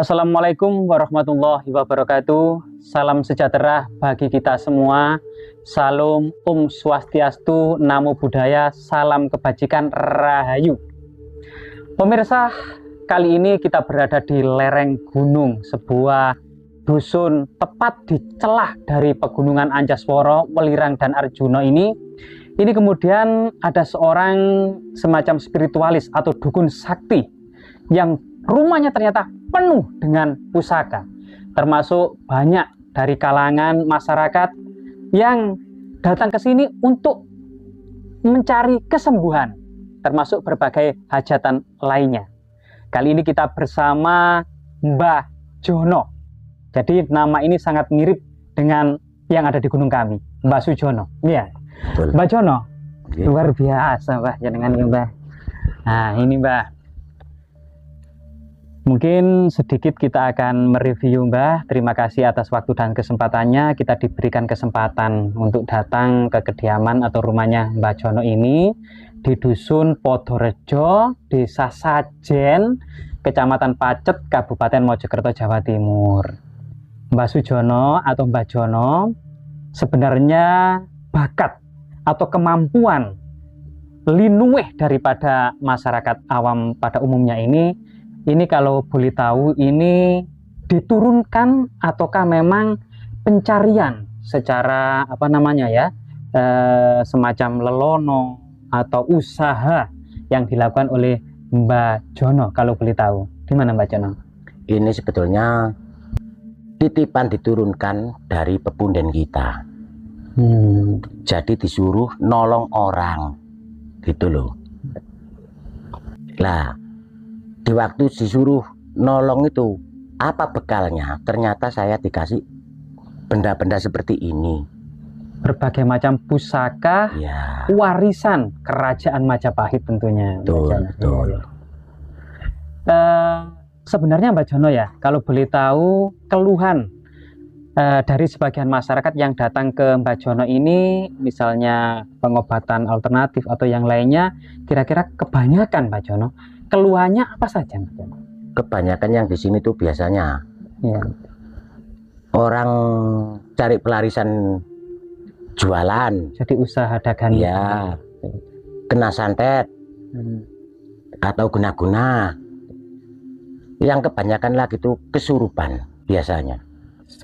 Assalamualaikum warahmatullahi wabarakatuh. Salam sejahtera bagi kita semua. Salam Swastiastu, Namo Buddhaya, salam kebajikan, Rahayu. Pemirsa, kali ini kita berada di lereng gunung, sebuah dusun tepat di celah dari pegunungan Anjaswara, Welirang, dan Arjuna ini. Ini kemudian ada seorang semacam spiritualis atau dukun sakti yang rumahnya ternyata penuh dengan pusaka, termasuk banyak dari kalangan masyarakat yang datang ke sini untuk mencari kesembuhan, termasuk berbagai hajatan lainnya. Kali ini kita bersama Mbah Jono. Jadi nama ini sangat mirip dengan yang ada di gunung kami, Mbah Sujono. Iya, Mbah Jono. Luar biasa, Mbah, jangan Mbah. Nah, ini Mbah. Mungkin sedikit kita akan mereview Mbah. Terima kasih atas waktu dan kesempatannya. Kita diberikan kesempatan untuk datang ke kediaman atau rumahnya Mbah Jono ini di Dusun Podorejo, Desa Sajen, Kecamatan Pacet, Kabupaten Mojokerto, Jawa Timur. Mbah Sujono atau Mbah Jono sebenarnya bakat atau kemampuan linuwih daripada masyarakat awam pada umumnya ini kalau boleh tahu ini diturunkan ataukah memang pencarian secara apa namanya ya, semacam lelono atau usaha yang dilakukan oleh Mbah Jono, kalau boleh tahu gimana Mbah Jono? Ini sebetulnya titipan diturunkan dari pepunden kita. Jadi disuruh nolong orang gitu loh. Lah di waktu disuruh nolong itu, apa bekalnya? Ternyata saya dikasih benda-benda seperti ini. Berbagai macam pusaka, ya, warisan kerajaan Majapahit tentunya. Betul. Sebenarnya Mbah Jono ya, kalau boleh tahu keluhan dari sebagian masyarakat yang datang ke Mbah Jono ini, misalnya pengobatan alternatif atau yang lainnya, kira-kira kebanyakan Mbah Jono keluhannya apa saja? Kebanyakan yang di sini tuh biasanya ya, orang cari pelarisan jualan, jadi usaha dagang ya, kena santet atau guna-guna. Yang kebanyakan lagi tuh kesurupan biasanya.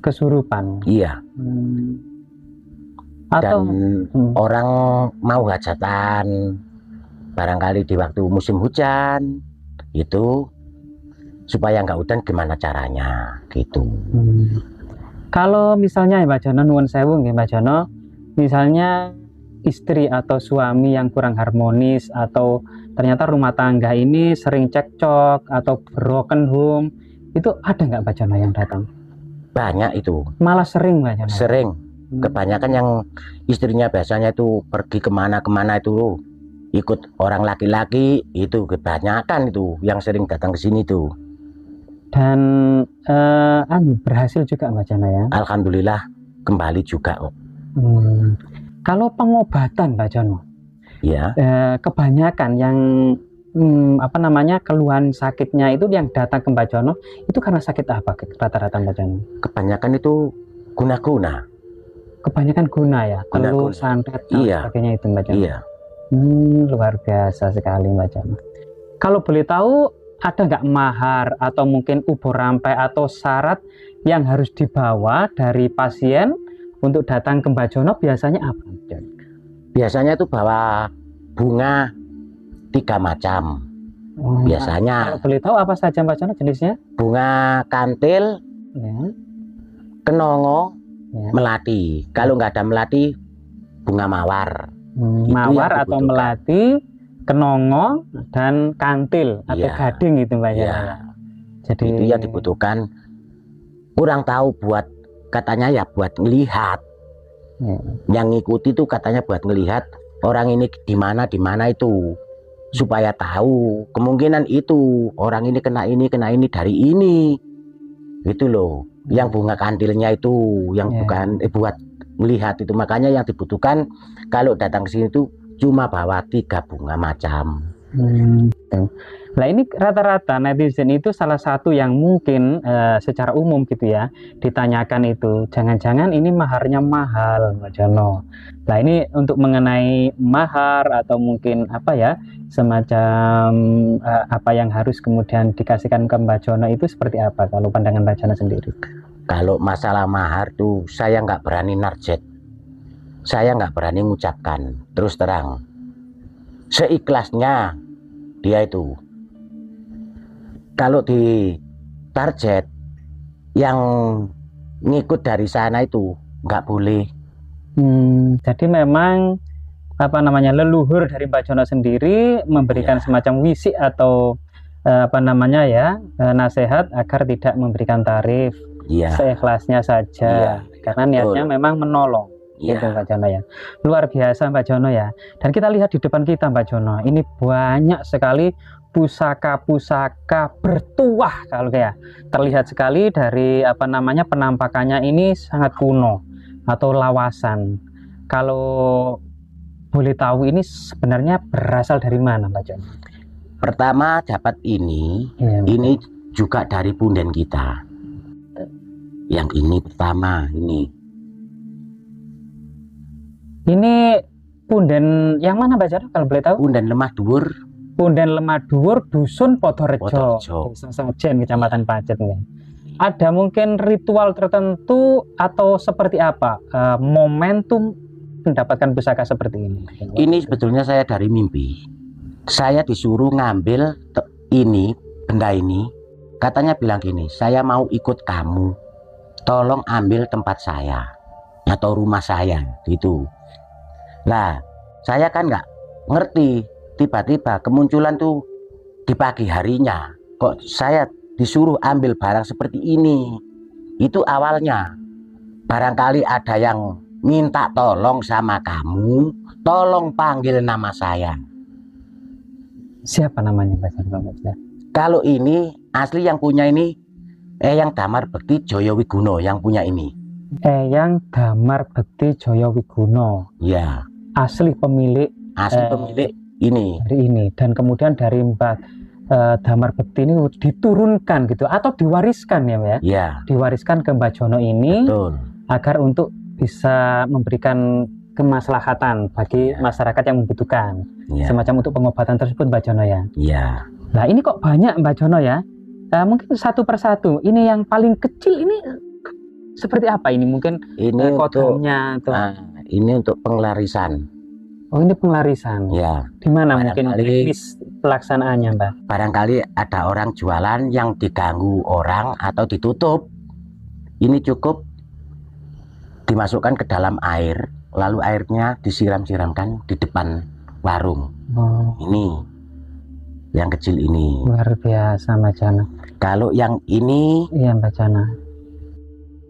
Kesurupan? Iya. Atau dan orang mau hajatan barangkali di waktu musim hujan itu, supaya nggak hujan gimana caranya gitu. Kalau misalnya ya Mbah Jono, nuwun sewu nggih Mbah Jono, misalnya istri atau suami yang kurang harmonis atau ternyata rumah tangga ini sering cekcok atau broken home, itu ada nggak Mbah Jono yang datang? Banyak itu. Malah sering Mbah Jono? Sering. Kebanyakan yang istrinya biasanya itu pergi kemana-kemana itu ikut orang laki-laki, itu kebanyakan itu yang sering datang ke sini tuh. Dan berhasil juga Mbah Jono ya? Alhamdulillah kembali juga kok. Kalau pengobatan Mbah Jono, ya, kebanyakan yang apa namanya keluhan sakitnya itu yang datang ke Mbah Jono itu karena sakit apa rata-rata Mbah Jono? Kebanyakan itu guna-guna. Kebanyakan guna ya, telur, santet, iya, sebagainya itu Mbah Jono. Iya. Luar biasa sekali Mbah Jono. Kalau boleh tahu, ada nggak mahar atau mungkin ubur rampai atau syarat yang harus dibawa dari pasien untuk datang ke Mbah Jono? Biasanya apa? Biasanya itu bawa bunga 3 macam. Biasanya. Kalau boleh tahu apa saja Mbah Jono jenisnya? Bunga kantil, ya, kenongo, ya, melati. Kalau nggak ada melati, bunga mawar. Mawar atau melati, kenongo, dan kantil atau gading gitu Mbak ya. Jadi itu yang dibutuhkan. Kurang tahu buat katanya ya buat ngelihat. Yang ngikuti itu katanya buat ngelihat orang ini di mana itu, supaya tahu kemungkinan itu orang ini kena ini dari ini. Gitu loh. Yang bunga kantilnya itu yang bukan buat melihat itu, makanya yang dibutuhkan kalau datang ke sini tuh cuma bawa 3 bunga macam. Nah ini rata-rata netizen itu salah satu yang mungkin secara umum gitu ya ditanyakan itu, jangan-jangan ini maharnya mahal Mbak Jono. Nah ini untuk mengenai mahar atau mungkin apa ya semacam apa yang harus kemudian dikasihkan ke Mbak Jono itu seperti apa kalau pandangan Mbak Jono sendiri? Kalau masalah mahar tuh saya nggak berani narjet, saya nggak berani mengucapkan terus terang, seikhlasnya dia itu. Kalau di target yang ngikut dari sana itu nggak boleh. Jadi memang apa namanya leluhur dari Mbak Jono sendiri memberikan semacam wisik atau apa namanya ya nasihat agar tidak memberikan tarif, seikhlasnya saja, karena niatnya memang menolong. Gitu Mbak Jono ya, luar biasa Mbak Jono ya. Dan kita lihat di depan kita Mbak Jono, ini banyak sekali pusaka-pusaka bertuah kalau kayak terlihat sekali dari apa namanya penampakannya ini sangat kuno atau lawasan. Kalau boleh tahu ini sebenarnya berasal dari mana Mbak Jono? Pertama dapat ini juga dari punden kita. Yang ini pertama ini. Ini punden yang mana Mbak Jono kalau boleh tahu? Punden Lemah Dhuwur. Punden Lemah Dhuwur, Dusun Podorejo, Desa Sejen, Kecamatan Pacet. Ada mungkin ritual tertentu atau seperti apa momentum mendapatkan pusaka seperti ini? Ini sebetulnya saya dari mimpi. Saya disuruh ngambil ini, benda ini. Katanya bilang gini, saya mau ikut kamu. Tolong ambil tempat saya atau rumah saya gitu. Nah, saya kan nggak ngerti. Tiba-tiba kemunculan tuh di pagi harinya. Kok saya disuruh ambil barang seperti ini? Itu awalnya. Barangkali ada yang minta tolong sama kamu. Tolong panggil nama saya. Siapa namanya Mbak Jono? Kalau ini asli yang punya ini Eyang Damar Bekti Joyo Wiguno yang punya ini. Eyang Damar Bekti Joyo Wiguno. Ya. Asli pemilik. Asli pemilik ini. Dari ini dan kemudian dari Mbak Damar Bekti ini diturunkan gitu atau diwariskan ya Mbak? Ya. Diwariskan ke Mbak Jono ini. Betul. Agar untuk bisa memberikan kemaslahatan bagi masyarakat yang membutuhkan. Semacam untuk pengobatan tersebut Mbak Jono ya. Iya. Nah ini kok banyak Mbak Jono ya. Mungkin satu persatu. Ini yang paling kecil ini seperti apa ini mungkin ini kodenya untuk ini untuk penglarisan. Oh ini penglarisan. Ya. Di mana mungkin teknis pelaksanaannya Mbak? Barangkali ada orang jualan yang diganggu orang atau ditutup. Ini cukup dimasukkan ke dalam air, lalu airnya disiram-siramkan di depan warung. Ini yang kecil ini. Luar biasa Mbak Jono. Kalau yang ini, iya Mbak Jono.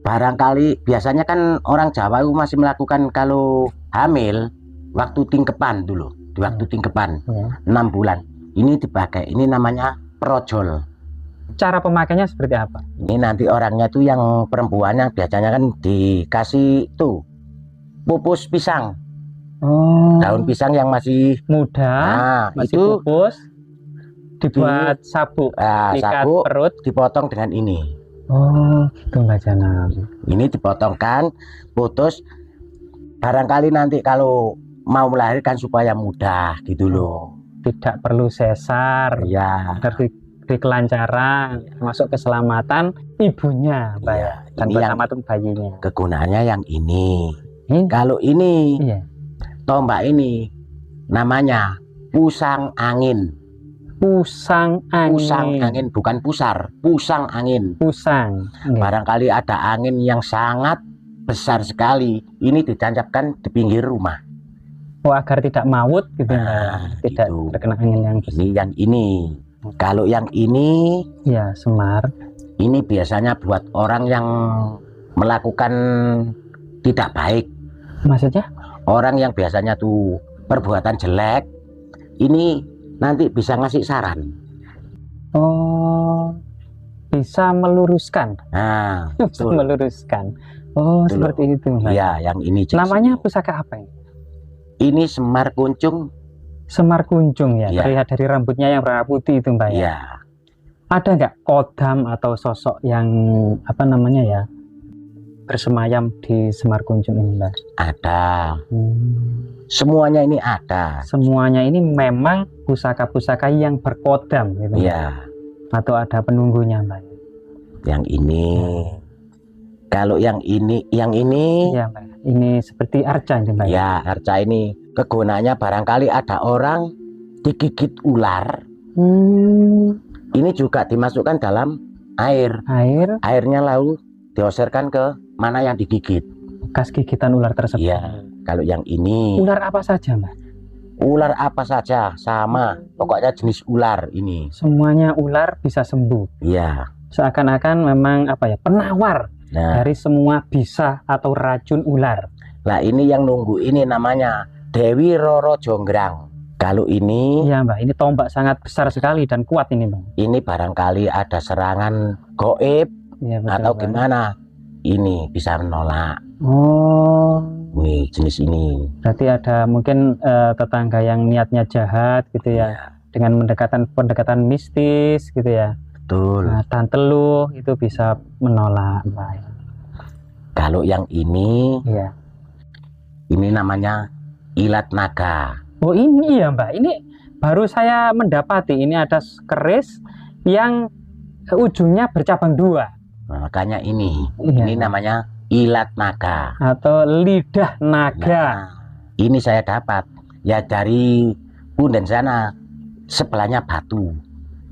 Barangkali biasanya kan orang Jawa masih melakukan kalau hamil waktu tingkepan dulu, di waktu tingkepan 6 bulan. Ini dipakai, ini namanya projol. Cara pemakainya seperti apa? Ini nanti orangnya tuh yang perempuan yang biasanya kan dikasih tuh pupus pisang. Daun pisang yang masih muda, masih itu pupus, dibuat sabuk, ikat sabuk, perut, dipotong dengan ini. Oh, itu Mbak Jono. Ini dipotongkan, putus. Barangkali nanti kalau mau melahirkan supaya mudah gitu loh. Tidak perlu sesar. Ya. Di kelancaran, masuk keselamatan ibunya, Mbak ya. Dan keselamatan bayinya. Kegunaannya yang ini. Kalau ini, tombak ini namanya pusang angin. Pusang angin. Pusang angin, bukan pusar, pusang angin. Pusang. Barangkali ada angin yang sangat besar sekali. Ini ditancapkan di pinggir rumah. Oh, agar tidak maut gitu. Tidak gitu. Terkena angin yang besar. Ini yang ini. Kalau yang ini, ya Semar. Ini biasanya buat orang yang melakukan tidak baik. Maksudnya? Orang yang biasanya tuh perbuatan jelek, ini nanti bisa ngasih saran. Oh, bisa meluruskan. Nah, bisa meluruskan. Oh, betul. Seperti itu. Iya, yang ini. Namanya pusaka apa ini? Ini Semar Kuncung Semar kunjung ya, Ya. terlihat dari rambutnya yang berwarna putih itu Mbak ya. Ya, Ada nggak kodam atau sosok yang apa namanya ya bersemayam di Semar kunjung ini Mbak? ada. Hmm. Semuanya ini ada. Semuanya ini memang pusaka-pusaka yang berkodam gitu Mbak? Ya, Atau ada penunggunya Mbak? yang ini. Kalau yang ini Iya Mbak. Ini seperti arca ini Mbak. ya arca ini kegunaannya barangkali ada orang digigit ular. Ini juga dimasukkan dalam air. Airnya lalu dioserkan ke mana yang digigit. Bekas gigitan ular tersebut. Ya, kalau yang ini Ular apa saja Mbak? ular apa saja sama, pokoknya jenis ular ini. Semuanya ular bisa sembuh. Ya. Seakan-akan memang apa ya penawar Nah, dari semua bisa atau racun ular. nah ini yang nunggu ini namanya Dewi Roro Jonggrang. Kalau ini Iya Mbak, ini tombak sangat besar sekali dan kuat ini Mbak. ini barangkali ada serangan goib Iya betul. atau Mbak. gimana, ini bisa menolak. Oh, Nih jenis ini. berarti ada mungkin tetangga yang niatnya jahat gitu ya, dengan pendekatan mistis gitu ya. Betul. Nah, dan teluh itu bisa menolak Mbak. Kalau yang ini Iya. namanya ilat naga. Oh ini ya Mbak, ini baru saya mendapati ini ada keris yang ujungnya bercabang dua. Nah, makanya ini Iya. namanya ilat naga. Atau lidah naga. Nah, ini saya dapat ya dari Punden sana, sebelahnya batu.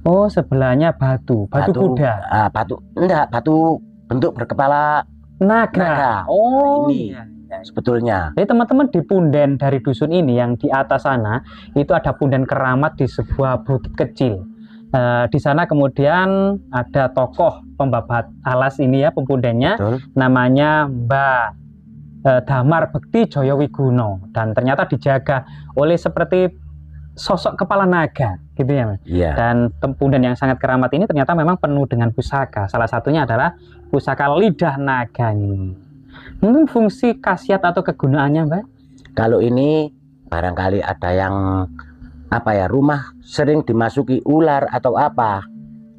Oh sebelahnya batu kuda. Batu enggak, batu bentuk berkepala Naga. naga. Oh Ini. iya. Sebetulnya. Jadi teman-teman di punden dari dusun ini yang di atas sana itu ada punden keramat di sebuah bukit kecil. Di sana kemudian ada tokoh pembabat alas ini ya pempundennya. Betul. Namanya Mbak Damar Bekti Joyowigono dan ternyata dijaga oleh seperti sosok kepala naga gitu ya Mas. Iya. Dan tempunden yang sangat keramat ini ternyata memang penuh dengan pusaka. Salah satunya adalah pusaka lidah naga ini. Mungkin fungsi khasiat atau kegunaannya Mbak? Kalau ini barangkali ada yang apa ya, rumah sering dimasuki ular atau apa,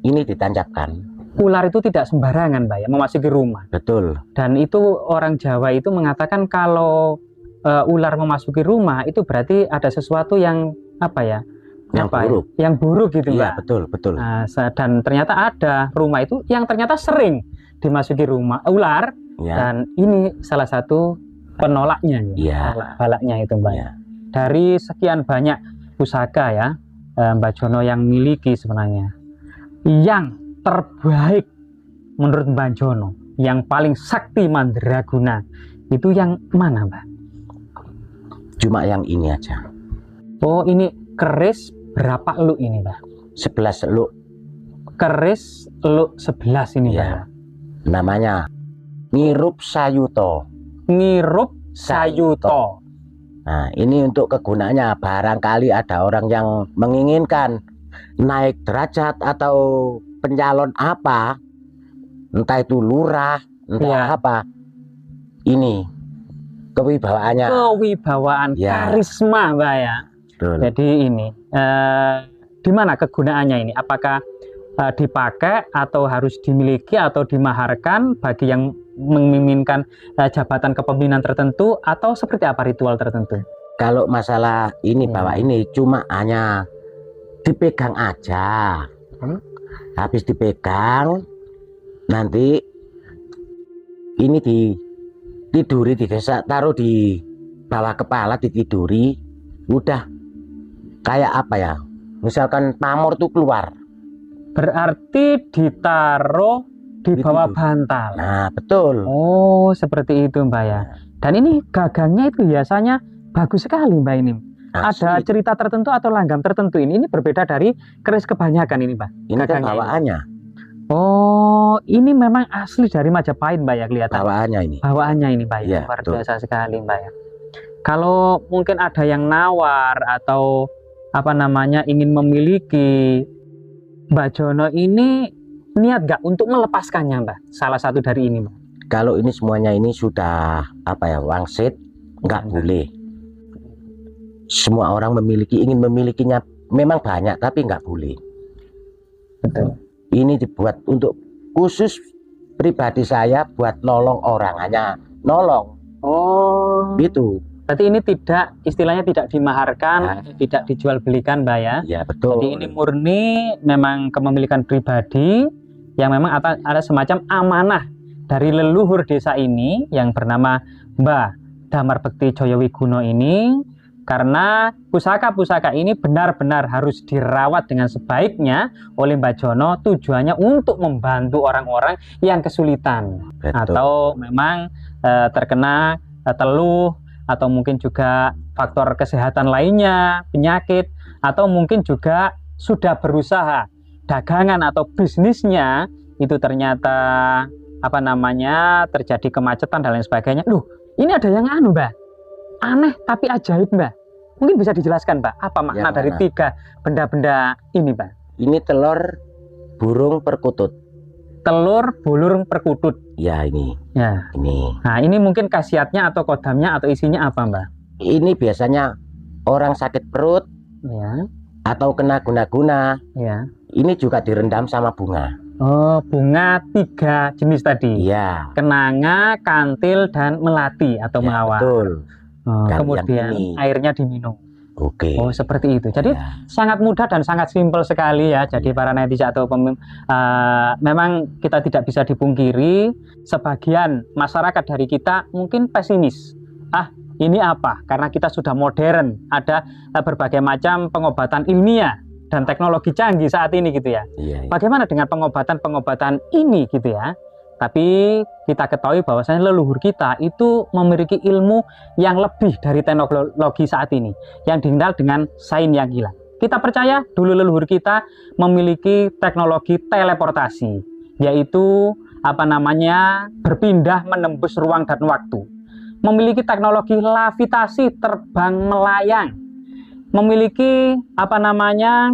ini ditancapkan. Ular itu tidak sembarangan Mbak ya memasuki rumah. Betul. Dan itu orang Jawa itu mengatakan kalau ular memasuki rumah itu berarti ada sesuatu yang apa ya? Yang buruk. Yang buruk gitu Mbak. Iya, betul, betul. Nah, dan ternyata ada rumah itu yang ternyata sering dimasuki rumah ular. Ya. Dan ini salah satu penolaknya Ya. balaknya itu Mbak. Ya. Dari sekian banyak pusaka ya Mbak Jono yang miliki sebenarnya, yang terbaik menurut Mbak Jono, yang paling sakti mandraguna itu yang mana Mbak? Cuma yang ini aja. Oh ini keris berapa lu ini Mbak? 11 seluk. Keris lu 11 ini Mbak. Ya. Namanya Ngirup Sayuto. Ngirup Sayuto. Nah, ini untuk kegunaannya barangkali ada orang yang menginginkan naik derajat atau pencalon apa, entah itu lurah, entah apa. Ini kewibawaannya. Kewibawaan, Ya. karisma Mbak ya. Betul. Jadi ini di mana kegunaannya ini? Apakah dipakai atau harus dimiliki atau dimaharkan bagi yang menginginkan jabatan kepemimpinan tertentu atau seperti apa ritual tertentu? Kalau masalah ini Ya. bawa ini cuma hanya dipegang aja. Habis dipegang nanti ini ditiduri di desa, taruh di bawah kepala, ditiduri, udah kayak apa ya, misalkan pamor tuh keluar. Berarti ditaruh di bawah Ditidur. bantal. Nah betul. Oh seperti itu Mbak ya. Dan ini gagangnya itu biasanya bagus sekali Mbak ini. Ada Asli. cerita tertentu atau langgam tertentu ini berbeda dari keris kebanyakan ini Mbak. Ini kan gagangnya ini. bawaannya, Oh ini memang asli dari Majapahit Mbak ya kelihatan. bawaannya ini. Bawaannya ini Mbak ya, Iya, luar betul. biasa sekali Mbak ya. Kalau mungkin ada yang nawar atau apa namanya ingin memiliki Mbak Jono ini, niat nggak untuk melepaskannya Mbak? Salah satu dari ini Mbak. Kalau ini semuanya ini sudah apa ya, wangsit, nggak boleh. semua orang ingin memilikinya, memang banyak tapi nggak boleh. Betul. Ini dibuat untuk khusus pribadi saya, buat nolong orang, hanya nolong. Oh, Gitu. berarti ini tidak, istilahnya tidak dimaharkan, Nah. tidak dijual belikan, Mbak ya. Ya betul. Jadi ini murni memang kepemilikan pribadi yang memang ada semacam amanah dari leluhur desa ini yang bernama Mbah Damar Bekti Joyowigono ini, karena pusaka-pusaka ini benar-benar harus dirawat dengan sebaiknya oleh Mbah Jono, tujuannya untuk membantu orang-orang yang kesulitan. Betul. Atau memang terkena teluh, atau mungkin juga faktor kesehatan lainnya, penyakit, atau mungkin juga sudah berusaha dagangan atau bisnisnya itu ternyata apa namanya terjadi kemacetan dan lain sebagainya. Loh, ini ada yang anu, Mbak, aneh tapi ajaib, Mbak. Mungkin bisa dijelaskan, Mbak, apa makna dari 3 benda-benda ini, Mbak? Ini telur burung perkutut. Telur burung perkutut. Ya ini. Ya. Ini. Nah, ini mungkin khasiatnya atau kodamnya atau isinya apa, Mbak? Ini biasanya orang sakit perut, Ya. atau kena guna-guna. Ya. Ini juga direndam sama bunga. Oh, bunga 3 jenis tadi. Iya. Kenanga, kantil, dan melati atau Ya, mawar. betul. Oh, Dan kemudian yang ini. airnya diminum. Oke. Oh, seperti itu. Jadi Ya. sangat mudah dan sangat simpel sekali ya. Jadi para netizen atau memang kita tidak bisa dipungkiri sebagian masyarakat dari kita mungkin pesimis. Ah, ini apa? Karena kita sudah modern, ada berbagai macam pengobatan ilmiah dan teknologi canggih saat ini gitu ya. Iya, iya. Bagaimana dengan pengobatan-pengobatan ini gitu ya? Tapi kita ketahui bahwasanya leluhur kita itu memiliki ilmu yang lebih dari teknologi saat ini, yang dikenal dengan sains yang gila. Kita percaya dulu leluhur kita memiliki teknologi teleportasi, yaitu apa namanya berpindah menembus ruang dan waktu. Memiliki teknologi levitasi, terbang melayang. Memiliki apa namanya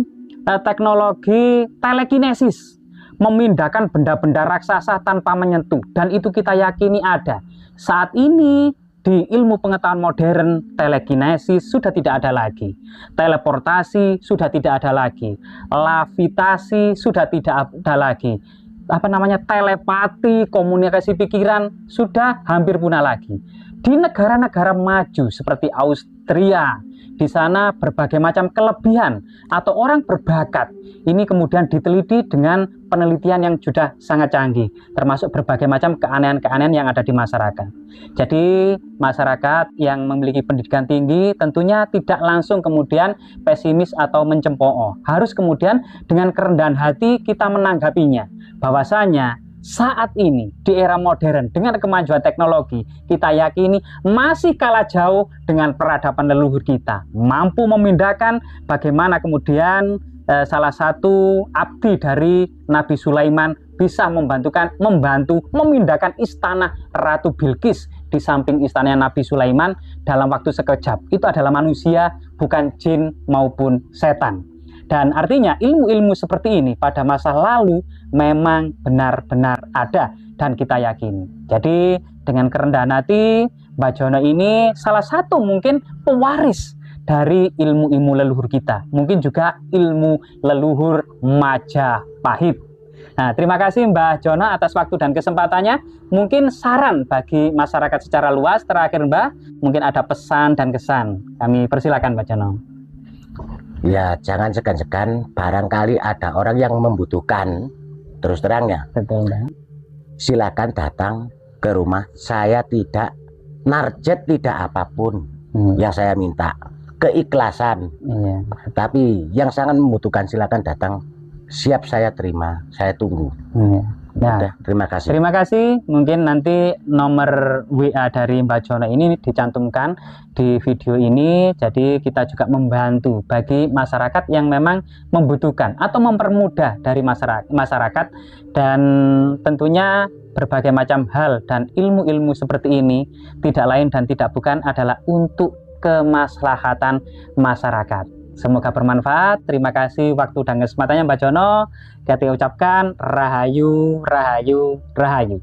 teknologi telekinesis, memindahkan benda-benda raksasa tanpa menyentuh, dan itu kita yakini ada. Saat ini di ilmu pengetahuan modern, telekinesis sudah tidak ada lagi, teleportasi sudah tidak ada lagi, levitasi sudah tidak ada lagi, apa namanya telepati, komunikasi pikiran sudah hampir punah lagi. Di negara-negara maju seperti Austria, di sana berbagai macam kelebihan atau orang berbakat ini kemudian diteliti dengan penelitian yang sudah sangat canggih, termasuk berbagai macam keanehan-keanehan yang ada di masyarakat. Jadi masyarakat yang memiliki pendidikan tinggi tentunya tidak langsung kemudian pesimis atau mencemooh. Harus kemudian dengan kerendahan hati kita menanggapinya, bahwasanya saat ini di era modern dengan kemajuan teknologi, kita yakini masih kalah jauh dengan peradaban leluhur kita. Mampu memindahkan bagaimana kemudian salah satu abdi dari Nabi Sulaiman bisa membantu memindahkan istana Ratu Bilqis di samping istananya Nabi Sulaiman dalam waktu sekejap. Itu adalah manusia, bukan jin maupun setan. Dan artinya ilmu-ilmu seperti ini pada masa lalu memang benar-benar ada dan kita yakini. Jadi dengan kerendahan hati, Mbah Jono ini salah satu mungkin pewaris dari ilmu-ilmu leluhur kita. Mungkin juga ilmu leluhur Majapahit. Nah, terima kasih Mbah Jono atas waktu dan kesempatannya. Mungkin saran bagi masyarakat secara luas terakhir Mbah, mungkin ada pesan dan kesan. Kami persilakan Mbah Jono. Ya, jangan segan-segan, barangkali ada orang yang membutuhkan, terus terang ya. Betul, Mbak. Silakan datang ke rumah. Saya tidak narjet, tidak apapun yang saya minta, keikhlasan. Iya. Tapi yang sangat membutuhkan silakan datang. Siap saya terima, saya tunggu. Iya. Ya. Udah, terima kasih. Terima kasih. Mungkin nanti nomor WA dari Mbah Jono ini dicantumkan di video ini. Jadi kita juga membantu bagi masyarakat yang memang membutuhkan atau mempermudah dari masyarakat. Dan tentunya berbagai macam hal dan ilmu-ilmu seperti ini tidak lain dan tidak bukan adalah untuk kemaslahatan masyarakat. Semoga bermanfaat. Terima kasih waktu dan kesempatannya Mbah Jono. Kita ucapkan Rahayu, Rahayu, Rahayu.